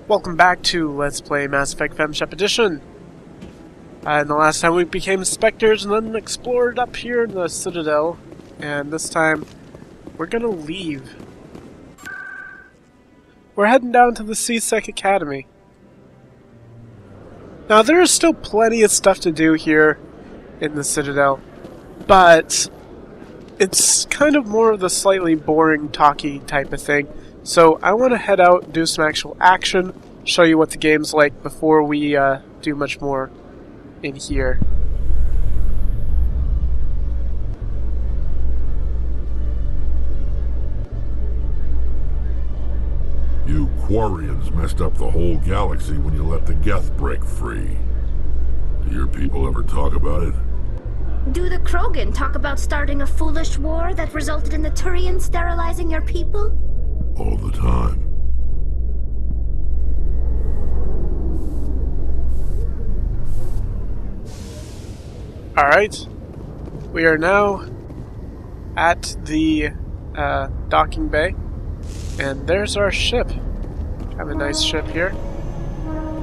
Welcome back to Let's Play Mass Effect FemShep Edition. And the last time we became Spectres and then explored up here in the Citadel. And this time, we're gonna leave. We're heading down to the C-Sec Academy. Now, there is still plenty of stuff to do here in the Citadel, but it's kind of more of the slightly boring, talky type of thing. So I want to head out, do some actual action, show you what the game's like before we do much more in here. You Quarians messed up the whole galaxy when you let the Geth break free. Do your people ever talk about it? Do the Krogan talk about starting a foolish war that resulted in the Turians sterilizing your people? All the time. Alright, we are now at the docking bay, and there's our ship. Have a nice ship here.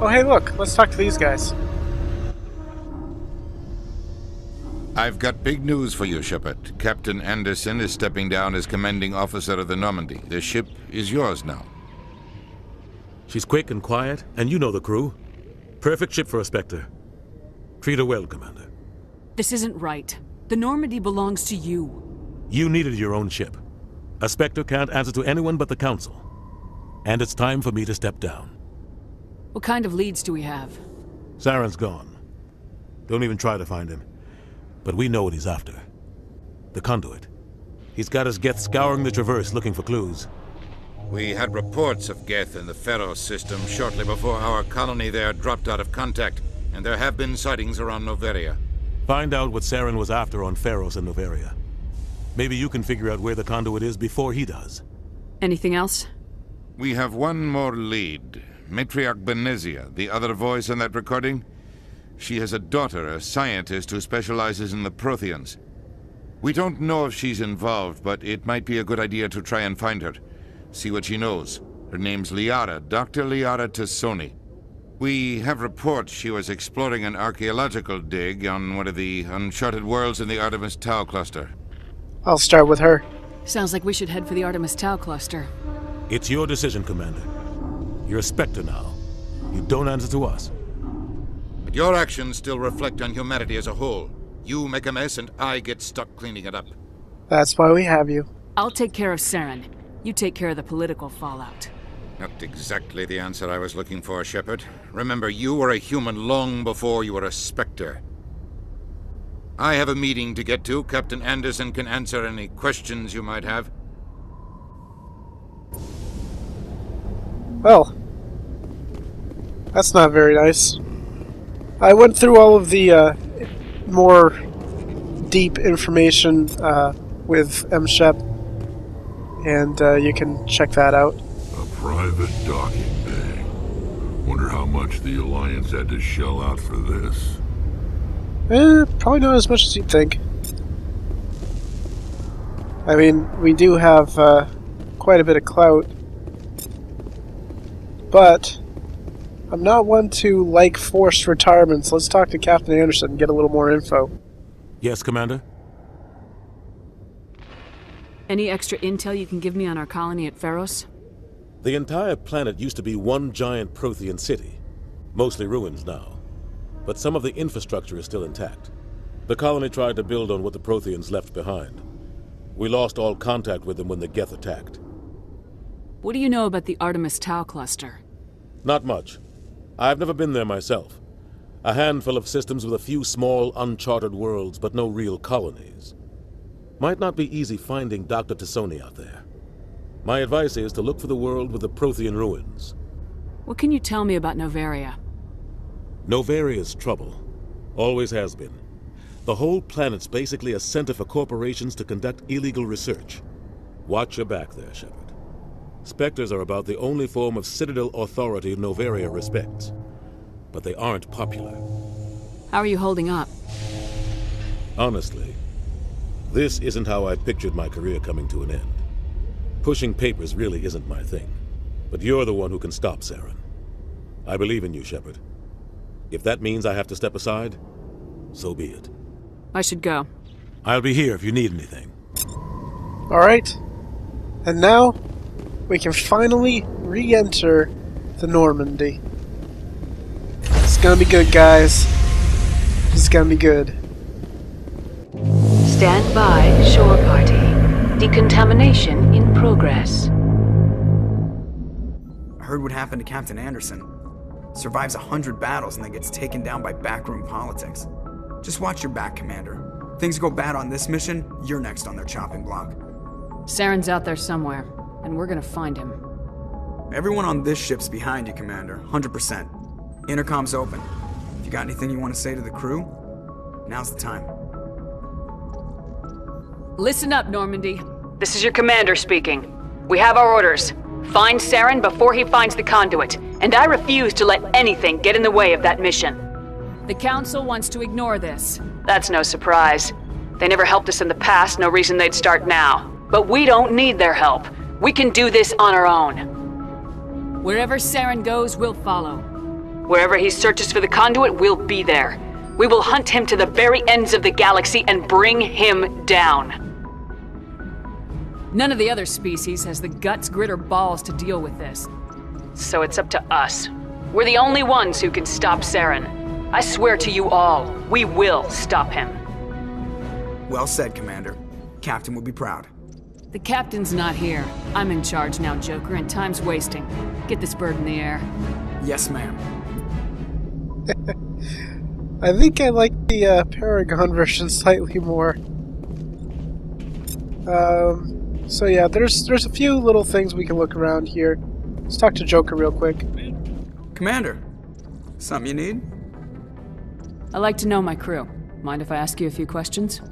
Oh hey look, let's talk to these guys. I've got big news for you, Shepard. Captain Anderson is stepping down as commanding officer of the Normandy. The ship is yours now. She's quick and quiet, and you know the crew. Perfect ship for a Spectre. Treat her well, Commander. This isn't right. The Normandy belongs to you. You needed your own ship. A Spectre can't answer to anyone but the Council. And it's time for me to step down. What kind of leads do we have? Saren's gone. Don't even try to find him. But we know what he's after. The Conduit. He's got his Geth scouring the Traverse looking for clues. We had reports of Geth in the Pharos system shortly before our colony there dropped out of contact, and there have been sightings around Noveria. Find out what Saren was after on Pharos and Noveria. Maybe you can figure out where the Conduit is before he does. Anything else? We have one more lead. Matriarch Benezia, the other voice in that recording. She has a daughter, a scientist who specializes in the Protheans. We don't know if she's involved, but it might be a good idea to try and find her. See what she knows. Her name's Liara, Dr. Liara Tassoni. We have reports she was exploring an archaeological dig on one of the uncharted worlds in the Artemis Tau cluster. I'll start with her. Sounds like we should head for the Artemis Tau cluster. It's your decision, Commander. You're a Spectre now. You don't answer to us. But your actions still reflect on humanity as a whole. You make a mess and I get stuck cleaning it up. That's why we have you. I'll take care of Saren. You take care of the political fallout. Not exactly the answer I was looking for, Shepard. Remember, you were a human long before you were a Spectre. I have a meeting to get to. Captain Anderson can answer any questions you might have. Well, that's not very nice. I went through all of the more deep information with MShep, and you can check that out. A private docking bay. Wonder how much the Alliance had to shell out for this. Probably not as much as you'd think. I mean, we do have quite a bit of clout, but I'm not one to like forced retirements. Let's talk to Captain Anderson and get a little more info. Yes, Commander? Any extra intel you can give me on our colony at Pharos? The entire planet used to be one giant Prothean city. Mostly ruins now. But some of the infrastructure is still intact. The colony tried to build on what the Protheans left behind. We lost all contact with them when the Geth attacked. What do you know about the Artemis Tau cluster? Not much. I've never been there myself. A handful of systems with a few small, uncharted worlds, but no real colonies. Might not be easy finding Dr. Tassoni out there. My advice is to look for the world with the Prothean ruins. What can you tell me about Noveria? Noveria's trouble. Always has been. The whole planet's basically a center for corporations to conduct illegal research. Watch your back there, Shepard. Spectres are about the only form of Citadel authority Noveria respects. But they aren't popular. How are you holding up? Honestly, this isn't how I pictured my career coming to an end. Pushing papers really isn't my thing. But you're the one who can stop Saren. I believe in you, Shepard. If that means I have to step aside, so be it. I should go. I'll be here if you need anything. Alright. And now, we can finally re-enter the Normandy. It's gonna be good, guys. It's gonna be good. Stand by, shore party. Decontamination in progress. I heard what happened to Captain Anderson. Survives 100 battles and then gets taken down by backroom politics. Just watch your back, Commander. Things go bad on this mission, you're next on their chopping block. Saren's out there somewhere, and we're gonna find him. Everyone on this ship's behind you, Commander. 100%. Intercom's open. If you got anything you want to say to the crew, now's the time. Listen up, Normandy. This is your commander speaking. We have our orders. Find Saren before he finds the conduit, and I refuse to let anything get in the way of that mission. The Council wants to ignore this. That's no surprise. They never helped us in the past, no reason they'd start now. But we don't need their help. We can do this on our own. Wherever Saren goes, we'll follow. Wherever he searches for the conduit, we'll be there. We will hunt him to the very ends of the galaxy and bring him down. None of the other species has the guts, grit, or balls to deal with this. So it's up to us. We're the only ones who can stop Saren. I swear to you all, we will stop him. Well said, Commander. Captain would be proud. The captain's not here. I'm in charge now, Joker, and time's wasting. Get this bird in the air. Yes, ma'am. I think I like the Paragon version slightly more. So yeah, there's a few little things we can look around here. Let's talk to Joker real quick. Commander, something you need? I like to know my crew. Mind if I ask you a few questions?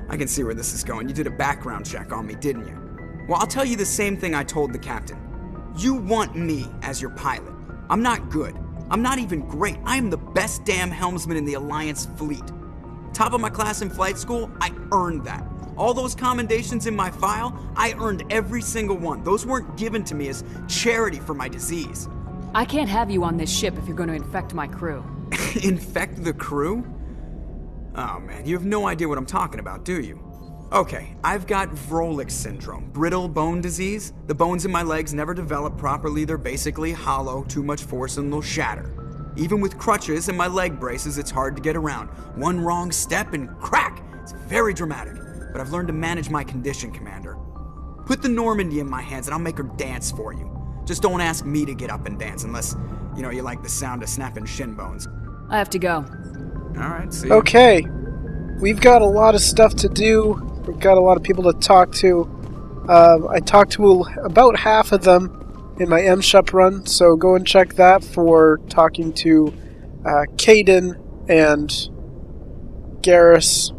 I can see where this is going. You did a background check on me, didn't you? Well, I'll tell you the same thing I told the captain. You want me as your pilot. I'm not good. I'm not even great. I am the best damn helmsman in the Alliance fleet. Top of my class in flight school, I earned that. All those commendations in my file, I earned every single one. Those weren't given to me as charity for my disease. I can't have you on this ship if you're going to infect my crew. Infect the crew? Oh man, you have no idea what I'm talking about, do you? Okay, I've got Vrolik syndrome, brittle bone disease. The bones in my legs never develop properly. They're basically hollow, too much force and they'll shatter. Even with crutches and my leg braces, it's hard to get around. One wrong step and crack! It's very dramatic. But I've learned to manage my condition, Commander. Put the Normandy in my hands and I'll make her dance for you. Just don't ask me to get up and dance unless, you like the sound of snapping shin bones. I have to go. Alright, see you. Okay, we've got a lot of stuff to do. We've got a lot of people to talk to. I talked to about half of them in my M-Shep run, so go and check that for talking to Caden and Garrus,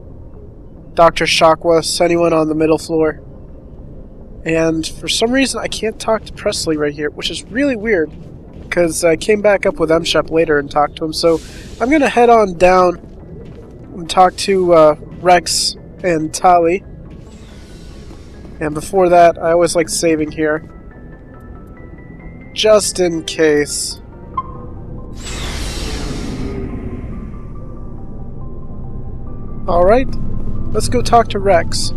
Dr. Shockwus, anyone on the middle floor. And for some reason, I can't talk to Presley right here, which is really weird, because I came back up with M-Shep later and talked to him. So I'm going to head on down and talk to Rex and Tali. And before that, I always like saving here, just in case. Alright, let's go talk to Rex.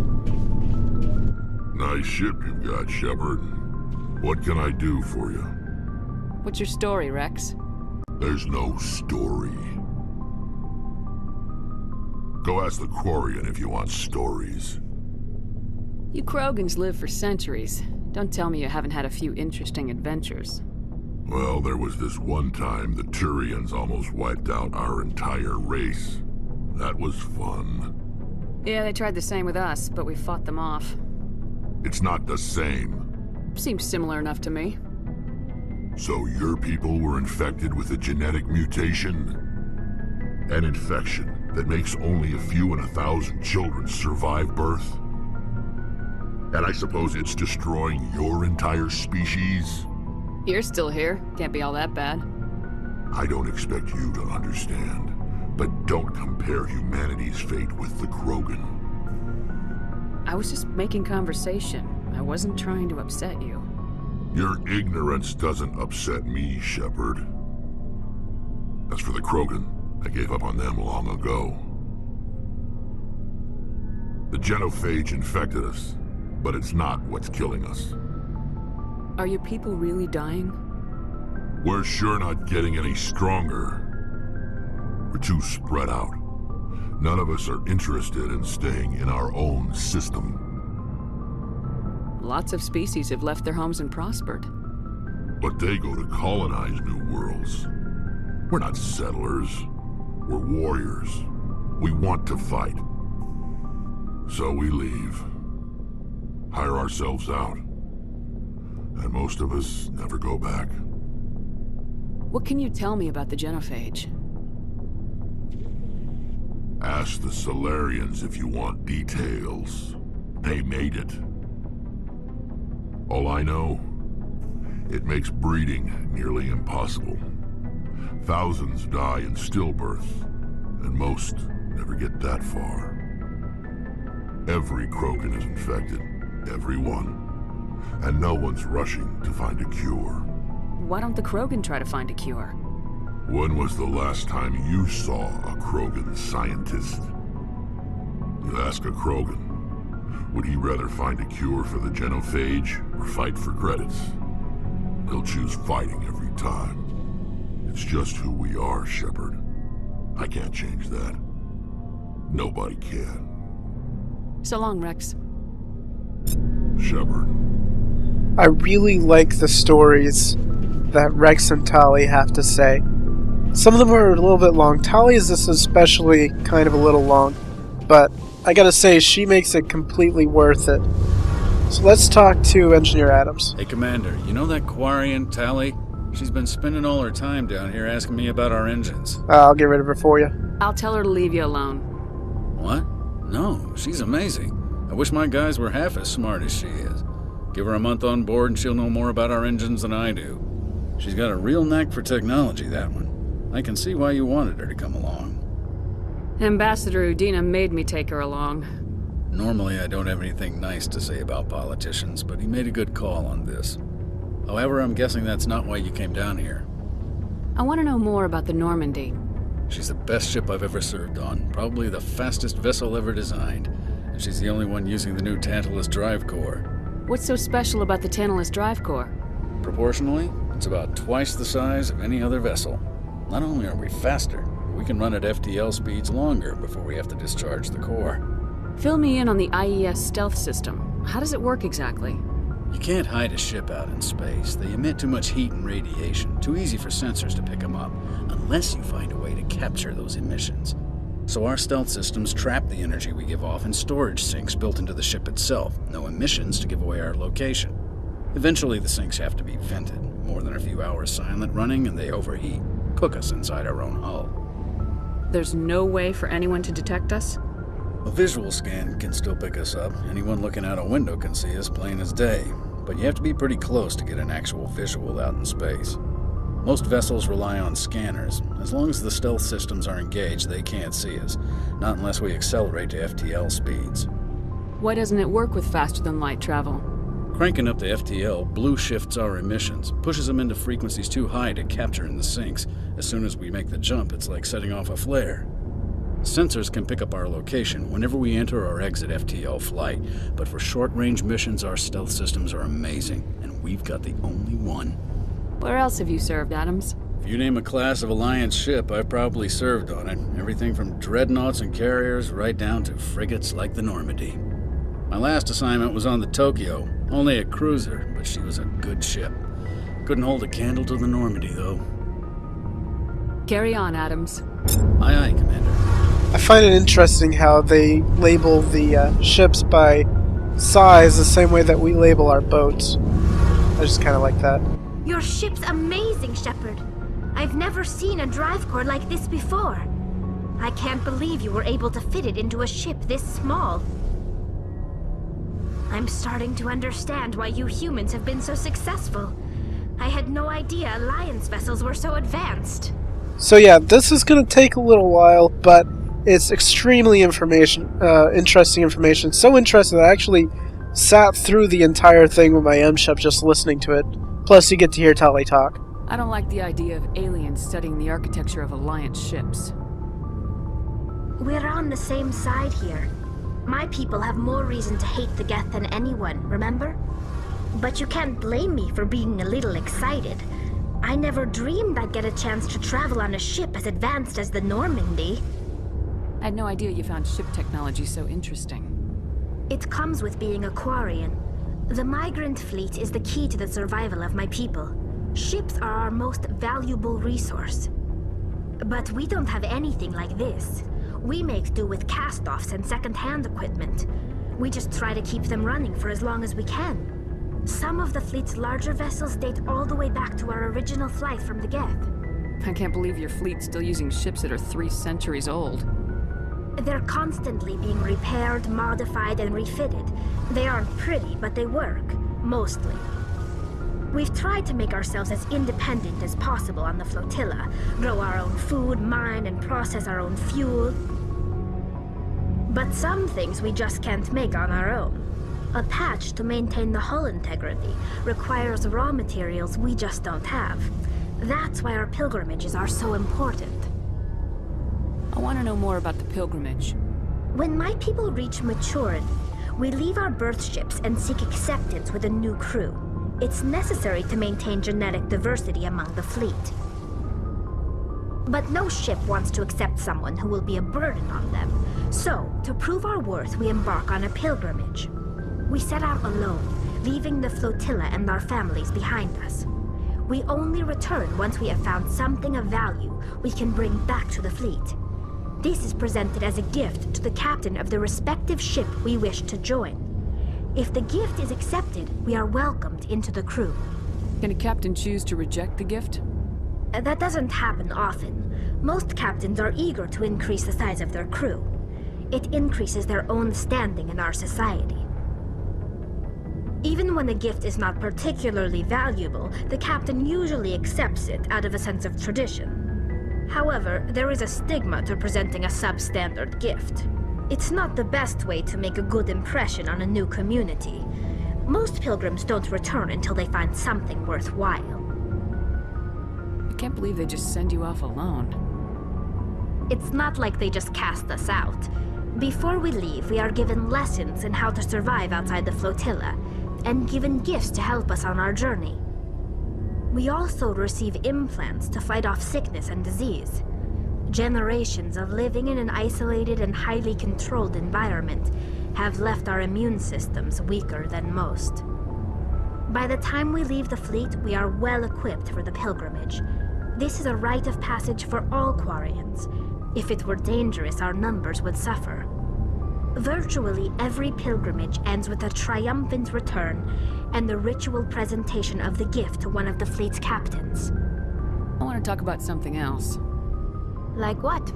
Nice ship you've got, Shepard. What can I do for you? What's your story, Rex? There's no story. Go ask the Quarian if you want stories. You Krogans live for centuries. Don't tell me you haven't had a few interesting adventures. Well, there was this one time the Turians almost wiped out our entire race. That was fun. Yeah, they tried the same with us, but we fought them off. It's not the same. Seems similar enough to me. So your people were infected with a genetic mutation? An infection that makes only a few in 1,000 children survive birth? And I suppose it's destroying your entire species? You're still here. Can't be all that bad. I don't expect you to understand, but don't compare humanity's fate with the Krogan. I was just making conversation. I wasn't trying to upset you. Your ignorance doesn't upset me, Shepard. As for the Krogan, I gave up on them long ago. The genophage infected us, but it's not what's killing us. Are your people really dying? We're sure not getting any stronger. We're too spread out. None of us are interested in staying in our own system. Lots of species have left their homes and prospered. But they go to colonize new worlds. We're not settlers. We're warriors. We want to fight. So we leave. Hire ourselves out. And most of us never go back. What can you tell me about the genophage? Ask the Solarians if you want details. They made it. All I know, it makes breeding nearly impossible. Thousands die in stillbirth, and most never get that far. Every Krogan is infected, every one. And no one's rushing to find a cure. Why don't the Krogan try to find a cure? When was the last time you saw a Krogan scientist? You ask a Krogan, would he rather find a cure for the genophage or fight for credits? He'll choose fighting every time. It's just who we are, Shepard. I can't change that. Nobody can. So long, Rex. Shepard. I really like the stories that Rex and Tali have to say. Some of them are a little bit long. Tali's is especially kind of a little long, but I gotta say, she makes it completely worth it. So let's talk to Engineer Adams. Hey, Commander, you know that Quarian, Tali? She's been spending all her time down here asking me about our engines. I'll get rid of her for you. I'll tell her to leave you alone. What? No, she's amazing. I wish my guys were half as smart as she is. Give her a month on board and she'll know more about our engines than I do. She's got a real knack for technology, that one. I can see why you wanted her to come along. Ambassador Udina made me take her along. Normally I don't have anything nice to say about politicians, but he made a good call on this. However, I'm guessing that's not why you came down here. I want to know more about the Normandy. She's the best ship I've ever served on, probably the fastest vessel ever designed, and she's the only one using the new Tantalus drive core. What's so special about the Tantalus drive core? Proportionally, it's about twice the size of any other vessel. Not only are we faster, but we can run at FTL speeds longer before we have to discharge the core. Fill me in on the IES stealth system. How does it work exactly? You can't hide a ship out in space. They emit too much heat and radiation, too easy for sensors to pick them up, unless you find a way to capture those emissions. So our stealth systems trap the energy we give off in storage sinks built into the ship itself. No emissions to give away our location. Eventually the sinks have to be vented. More than a few hours silent running and they overheat. Cook us inside our own hull. There's no way for anyone to detect us? A visual scan can still pick us up. Anyone looking out a window can see us plain as day. But you have to be pretty close to get an actual visual out in space. Most vessels rely on scanners. As long as the stealth systems are engaged, they can't see us. Not unless we accelerate to FTL speeds. Why doesn't it work with faster-than-light travel? Cranking up the FTL blue shifts our emissions, pushes them into frequencies too high to capture in the sinks. As soon as we make the jump, it's like setting off a flare. Sensors can pick up our location whenever we enter or exit FTL flight, but for short-range missions, our stealth systems are amazing, and we've got the only one. Where else have you served, Adams? If you name a class of Alliance ship, I've probably served on it. Everything from dreadnoughts and carriers right down to frigates like the Normandy. My last assignment was on the Tokyo, only a cruiser, but she was a good ship. Couldn't hold a candle to the Normandy, though. Carry on, Adams. Aye, aye, Commander. I find it interesting how they label the ships by size the same way that we label our boats. I just kind of like that. Your ship's amazing, Shepard. I've never seen a drive core like this before. I can't believe you were able to fit it into a ship this small. I'm starting to understand why you humans have been so successful. I had no idea Alliance vessels were so advanced. So yeah, this is going to take a little while, but it's extremely interesting information. So interesting that I actually sat through the entire thing with my M-Ship just listening to it. Plus, you get to hear Tali talk. I don't like the idea of aliens studying the architecture of Alliance ships. We're on the same side here. My people have more reason to hate the Geth than anyone, remember? But you can't blame me for being a little excited. I never dreamed I'd get a chance to travel on a ship as advanced as the Normandy. I had no idea you found ship technology so interesting. It comes with being a Quarian. The migrant fleet is the key to the survival of my people. Ships are our most valuable resource. But we don't have anything like this. We make do with cast-offs and second-hand equipment. We just try to keep them running for as long as we can. Some of the fleet's larger vessels date all the way back to our original flight from the Geth. I can't believe your fleet's still using ships that are 3 centuries old. They're constantly being repaired, modified, and refitted. They aren't pretty, but they work. Mostly. We've tried to make ourselves as independent as possible on the flotilla. Grow our own food, mine, and process our own fuel. But some things we just can't make on our own. A patch to maintain the hull integrity requires raw materials we just don't have. That's why our pilgrimages are so important. I want to know more about the pilgrimage. When my people reach maturity, we leave our birth ships and seek acceptance with a new crew. It's necessary to maintain genetic diversity among the fleet. But no ship wants to accept someone who will be a burden on them. So, to prove our worth, we embark on a pilgrimage. We set out alone, leaving the flotilla and our families behind us. We only return once we have found something of value we can bring back to the fleet. This is presented as a gift to the captain of the respective ship we wish to join. If the gift is accepted, we are welcomed into the crew. Can a captain choose to reject the gift? That doesn't happen often. Most captains are eager to increase the size of their crew. It increases their own standing in our society. Even when a gift is not particularly valuable, the captain usually accepts it out of a sense of tradition. However, there is a stigma to presenting a substandard gift. It's not the best way to make a good impression on a new community. Most pilgrims don't return until they find something worthwhile. I can't believe they just send you off alone. It's not like they just cast us out. Before we leave, we are given lessons in how to survive outside the flotilla, and given gifts to help us on our journey. We also receive implants to fight off sickness and disease. Generations of living in an isolated and highly controlled environment have left our immune systems weaker than most. By the time we leave the fleet, we are well equipped for the pilgrimage. This is a rite of passage for all Quarians. If it were dangerous, our numbers would suffer. Virtually every pilgrimage ends with a triumphant return and the ritual presentation of the gift to one of the fleet's captains. I want to talk about something else. Like what?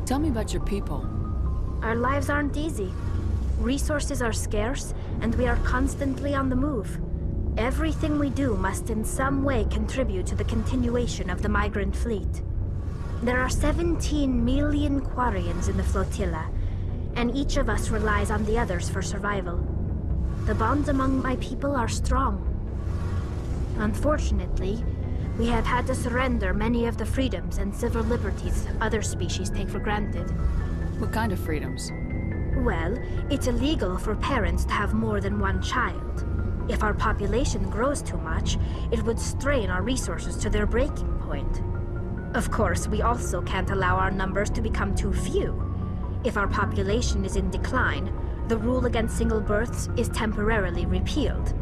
Tell me about your people. Our lives aren't easy. Resources are scarce, and we are constantly on the move. Everything we do must in some way contribute to the continuation of the migrant fleet. There are 17 million Quarians in the flotilla, and each of us relies on the others for survival. The bonds among my people are strong. Unfortunately, we have had to surrender many of the freedoms and civil liberties other species take for granted. What kind of freedoms? Well, it's illegal for parents to have more than one child. If our population grows too much, it would strain our resources to their breaking point. Of course, we also can't allow our numbers to become too few. If our population is in decline, the rule against single births is temporarily repealed.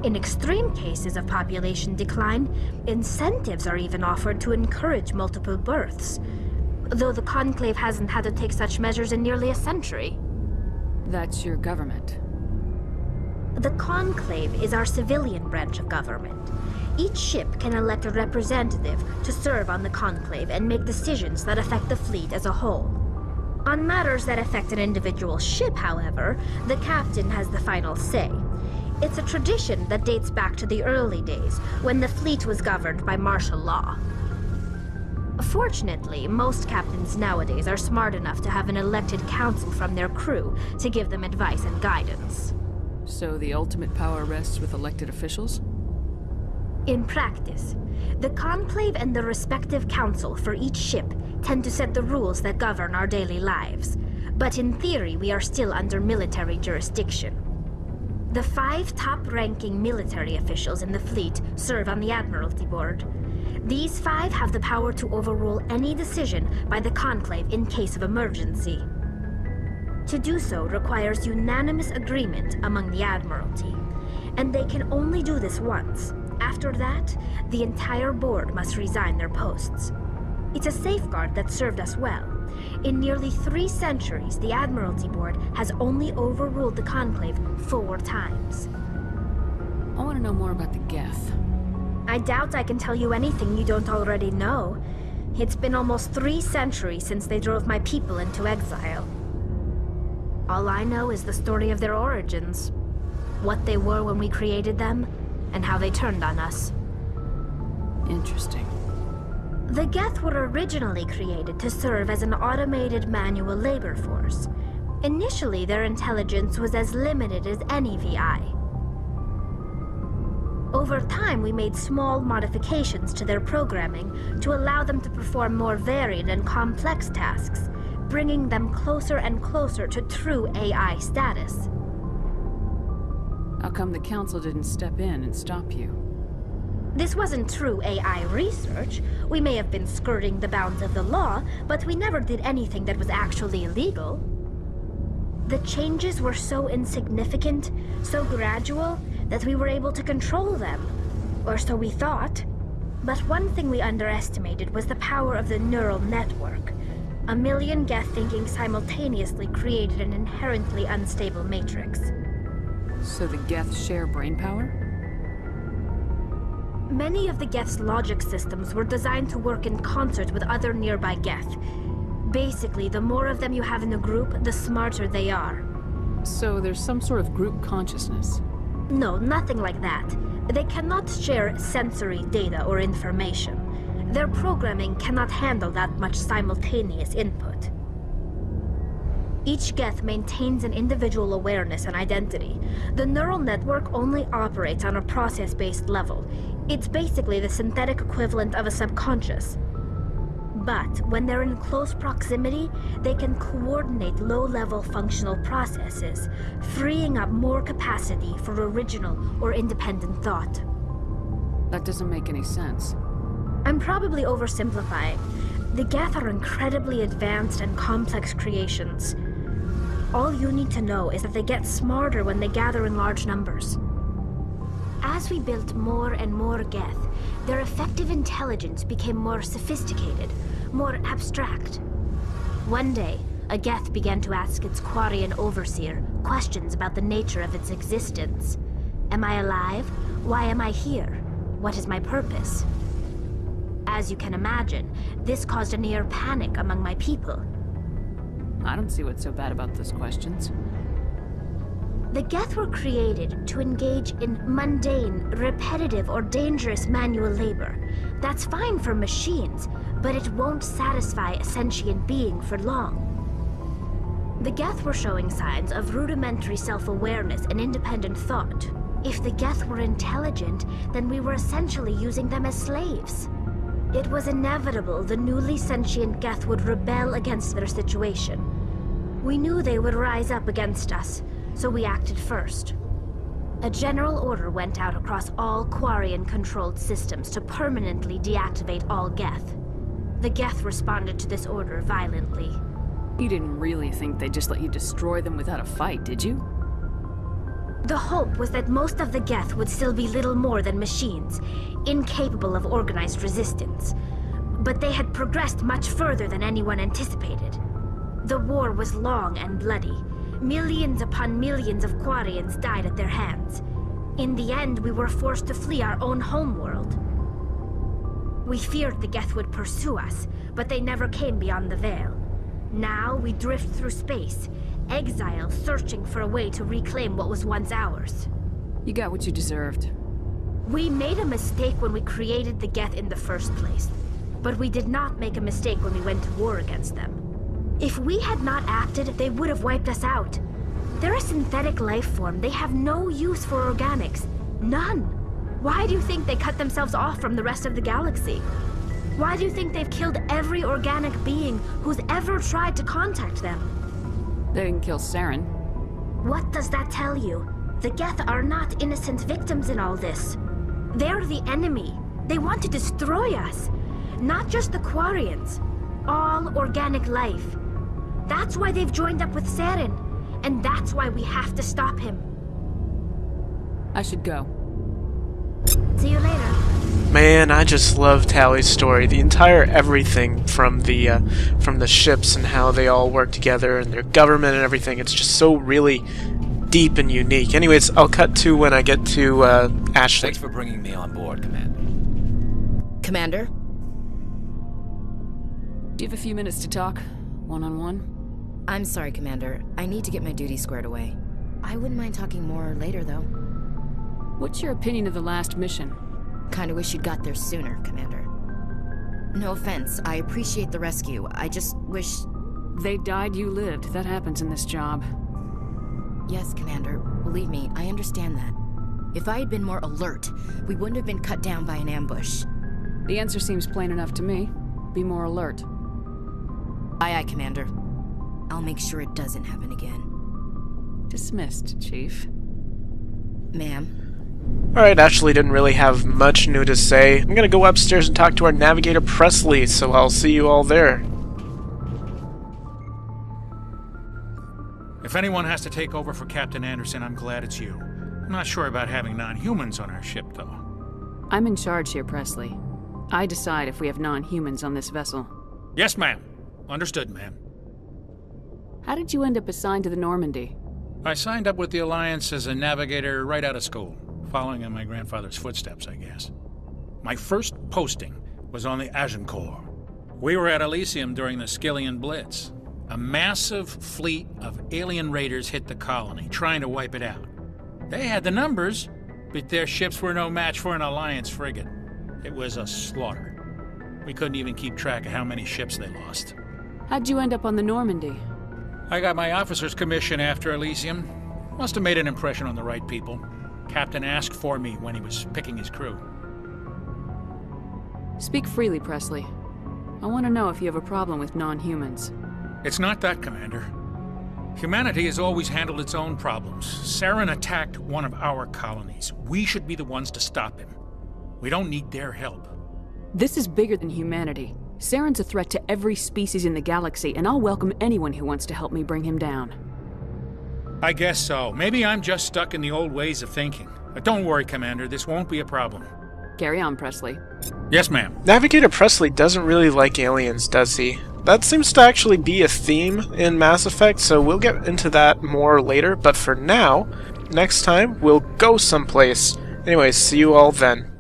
In extreme cases of population decline, incentives are even offered to encourage multiple births, though the Conclave hasn't had to take such measures in nearly a century. That's your government. The Conclave is our civilian branch of government. Each ship can elect a representative to serve on the Conclave and make decisions that affect the fleet as a whole. On matters that affect an individual ship, however, the captain has the final say. It's a tradition that dates back to the early days, when the fleet was governed by martial law. Fortunately, most captains nowadays are smart enough to have an elected council from their crew to give them advice and guidance. So the ultimate power rests with elected officials? In practice, the Conclave and the respective council for each ship tend to set the rules that govern our daily lives. But in theory, we are still under military jurisdiction. The 5 top-ranking military officials in the fleet serve on the Admiralty Board. These 5 have the power to overrule any decision by the Conclave in case of emergency. To do so requires unanimous agreement among the Admiralty, and they can only do this once. After that, the entire board must resign their posts. It's a safeguard that served us well. In nearly 3 centuries, the Admiralty Board has only overruled the Conclave 4 times. I want to know more about the Geth. I doubt I can tell you anything you don't already know. It's been almost 3 centuries since they drove my people into exile. All I know is the story of their origins, what they were when we created them, and how they turned on us. Interesting. The Geth were originally created to serve as an automated manual labor force. Initially, their intelligence was as limited as any VI. Over time, we made small modifications to their programming to allow them to perform more varied and complex tasks, bringing them closer and closer to true AI status. How come the Council didn't step in and stop you? This wasn't true AI research. We may have been skirting the bounds of the law, but we never did anything that was actually illegal. The changes were so insignificant, so gradual, that we were able to control them. Or so we thought. But one thing we underestimated was the power of the neural network. 1 million Geth thinking simultaneously created an inherently unstable matrix. So the Geth share brainpower? Many of the Geth's logic systems were designed to work in concert with other nearby Geth. Basically, the more of them you have in a group, the smarter they are. So there's some sort of group consciousness? No, nothing like that. They cannot share sensory data or information. Their programming cannot handle that much simultaneous input. Each Geth maintains an individual awareness and identity. The neural network only operates on a process-based level. It's basically the synthetic equivalent of a subconscious. But when they're in close proximity, they can coordinate low-level functional processes, freeing up more capacity for original or independent thought. That doesn't make any sense. I'm probably oversimplifying. The Geth are incredibly advanced and complex creations. All you need to know is that they get smarter when they gather in large numbers. As we built more and more Geth, their effective intelligence became more sophisticated, more abstract. One day, a Geth began to ask its Quarian overseer questions about the nature of its existence. Am I alive? Why am I here? What is my purpose? As you can imagine, this caused a near panic among my people. I don't see what's so bad about those questions. The Geth were created to engage in mundane, repetitive, or dangerous manual labor. That's fine for machines, but it won't satisfy a sentient being for long. The Geth were showing signs of rudimentary self-awareness and independent thought. If the Geth were intelligent, then we were essentially using them as slaves. It was inevitable the newly sentient Geth would rebel against their situation. We knew they would rise up against us, so we acted first. A general order went out across all Quarian-controlled systems to permanently deactivate all Geth. The Geth responded to this order violently. You didn't really think they'd just let you destroy them without a fight, did you? The hope was that most of the Geth would still be little more than machines, incapable of organized resistance. But they had progressed much further than anyone anticipated. The war was long and bloody. Millions upon millions of Quarians died at their hands. In the end, we were forced to flee our own homeworld. We feared the Geth would pursue us, but they never came beyond the Veil. Now we drift through space, exile, searching for a way to reclaim what was once ours. You got what you deserved. We made a mistake when we created the Geth in the first place. But we did not make a mistake when we went to war against them. If we had not acted, they would have wiped us out. They're a synthetic life form. They have no use for organics. None. Why do you think they cut themselves off from the rest of the galaxy? Why do you think they've killed every organic being who's ever tried to contact them? They didn't kill Saren. What does that tell you? The Geth are not innocent victims in all this. They're the enemy. They want to destroy us. Not just the Quarians. All organic life. That's why they've joined up with Saren. And that's why we have to stop him. I should go. See you later. Man, I just love Tali's story. The entire everything from the ships and how they all work together and their government and everything. It's just so really deep and unique. Anyways, I'll cut to when I get to Ashley. Thanks for bringing me on board, Commander. Commander? Do you have a few minutes to talk? One-on-one? I'm sorry, Commander. I need to get my duties squared away. I wouldn't mind talking more later, though. What's your opinion of the last mission? Kinda wish you'd got there sooner, Commander. No offense, I appreciate the rescue. I just wish... They died, you lived. That happens in this job. Yes, Commander. Believe me, I understand that. If I had been more alert, we wouldn't have been cut down by an ambush. The answer seems plain enough to me. Be more alert. Aye, aye, Commander. I'll make sure it doesn't happen again. Dismissed, Chief. Ma'am? Alright, Ashley didn't really have much new to say. I'm gonna go upstairs and talk to our navigator Presley, so I'll see you all there. If anyone has to take over for Captain Anderson, I'm glad it's you. I'm not sure about having non-humans on our ship, though. I'm in charge here, Presley. I decide if we have non-humans on this vessel. Yes, ma'am. Understood, ma'am. How did you end up assigned to the Normandy? I signed up with the Alliance as a navigator right out of school, following in my grandfather's footsteps, I guess. My first posting was on the Agincourt. We were at Elysium during the Skillian Blitz. A massive fleet of alien raiders hit the colony, trying to wipe it out. They had the numbers, but their ships were no match for an Alliance frigate. It was a slaughter. We couldn't even keep track of how many ships they lost. How'd you end up on the Normandy? I got my officer's commission after Elysium. Must have made an impression on the right people. Captain asked for me when he was picking his crew. Speak freely, Presley. I want to know if you have a problem with non-humans. It's not that, Commander. Humanity has always handled its own problems. Saren attacked one of our colonies. We should be the ones to stop him. We don't need their help. This is bigger than humanity. Saren's a threat to every species in the galaxy, and I'll welcome anyone who wants to help me bring him down. I guess so. Maybe I'm just stuck in the old ways of thinking. But don't worry, Commander. This won't be a problem. Carry on, Presley. Yes, ma'am. Navigator Presley doesn't really like aliens, does he? That seems to actually be a theme in Mass Effect, so we'll get into that more later, but for now, next time, we'll go someplace. Anyways, see you all then.